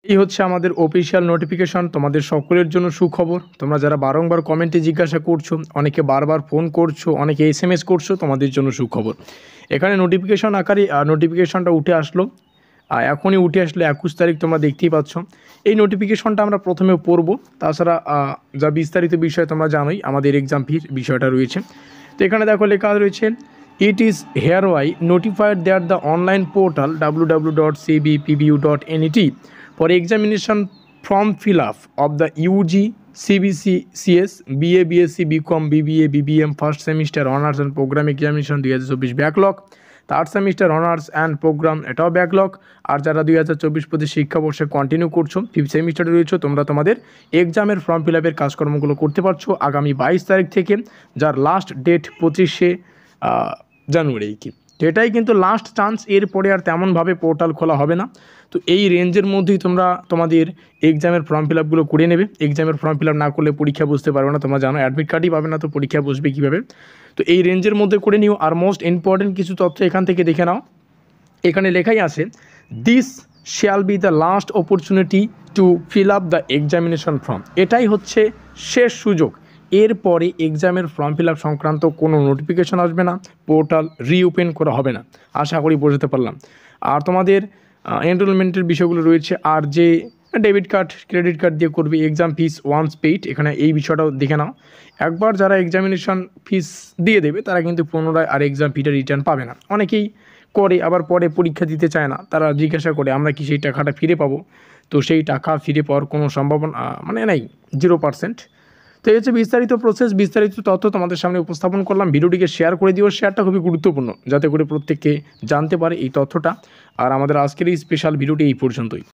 এই হচ্ছে আমাদের অফিসিয়াল নোটিফিকেশন। তোমাদের সকলের জন্য সুখবর। তোমরা যারা বারংবার কমেন্টে জিজ্ঞাসা করছো, অনেকে বারবার ফোন করছো, অনেকে SMS করছো, তোমাদের জন্য সুখবর। এখানে নোটিফিকেশন আকারে নোটিফিকেশনটা উঠে আসলো, এখনই উঠে আসলো 21 তারিখ, তোমরা দেখতেই পাচ্ছ। এই নোটিফিকেশনটা আমরা প্রথমে পড়বো, তাছাড়া যা বিস্তারিত বিষয় তোমরা জানোই, আমাদের এক্সাম ফির বিষয়টা রয়েছে। তো এখানে দেখো লেখা রয়েছে, it is hereby notified that the online portal www.cbpbu.net for examination form fill up of the UG CBC CS BA BSc BCom BBA BBM first semester honors and program examination 2024 backlog, third semester honours and program এটাও backlog. আর যারা 2024-25 শিক্ষাবর্ষে continue করছো, fifth সেমিস্টারে রয়েছে, তোমরা তোমাদের এক্সামের ফর্ম ফিল আপের কাজকর্মগুলো করতে পারছো আগামী 22 তারিখ থেকে, যার লাস্ট ডেট 25শে জানুয়ারি কি। তো এটাই কিন্তু লাস্ট চান্স, এরপরে আর তেমনভাবে পোর্টাল খোলা হবে না। তো এই রেঞ্জের মধ্যেই তোমরা তোমাদের এক্সামের ফর্ম ফিল আপগুলো করে নেবে। এক্সামের ফর্ম ফিল আপ না করলে পরীক্ষা বুঝতে পারবে না, তোমরা জানো অ্যাডমিট কার্ডই পাবে না, তো পরীক্ষা বসবে কীভাবে। তো এই রেঞ্জের মধ্যে করে নিও। আর মোস্ট ইম্পর্টেন্ট কিছু তথ্য এখান থেকে দেখে নাও। এখানে লেখাই আছে, this shall be the last opportunity to fill up the examination form. এটাই হচ্ছে শেষ সুযোগ। এরপরে এক্সামের ফর্ম ফিল আপ সংক্রান্ত কোনো নোটিফিকেশন আসবে না, পোর্টাল রিওপেন করা হবে না। আশা করি বোঝাতে পারলাম। আর তোমাদের এনরোলমেন্টের বিষয়গুলো রয়েছে, আর যে ডেবিট কার্ড ক্রেডিট কার্ড দিয়ে করবে, এক্সাম ফিস ওয়ান্স পেইড, এখানে এই বিষয়টাও দেখে নাও। একবার যারা এক্সামিনেশন ফিস দিয়ে দেবে তারা কিন্তু পুনরায় আর এক্সাম ফিটা রিটার্ন পাবে না। অনেকেই করে আবার পরে পরীক্ষা দিতে চায় না, তারা জিজ্ঞাসা করে আমরা কি সেই টাকাটা ফিরে পাবো। তো সেই টাকা ফিরে পাওয়ার কোনো সম্ভাবনা নেই, 0%। তো এই হচ্ছে বিস্তারিত প্রসেস, বিস্তারিত তথ্য তোমাদের সামনে উপস্থাপন করলাম। ভিডিওটিকে শেয়ার করে দিও, শেয়ারটা খুবই গুরুত্বপূর্ণ যাতে করে প্রত্যেককে জানতে পারে এই তথ্যটা। আর আমাদের আজকের এই স্পেশাল ভিডিওটি এই পর্যন্তই।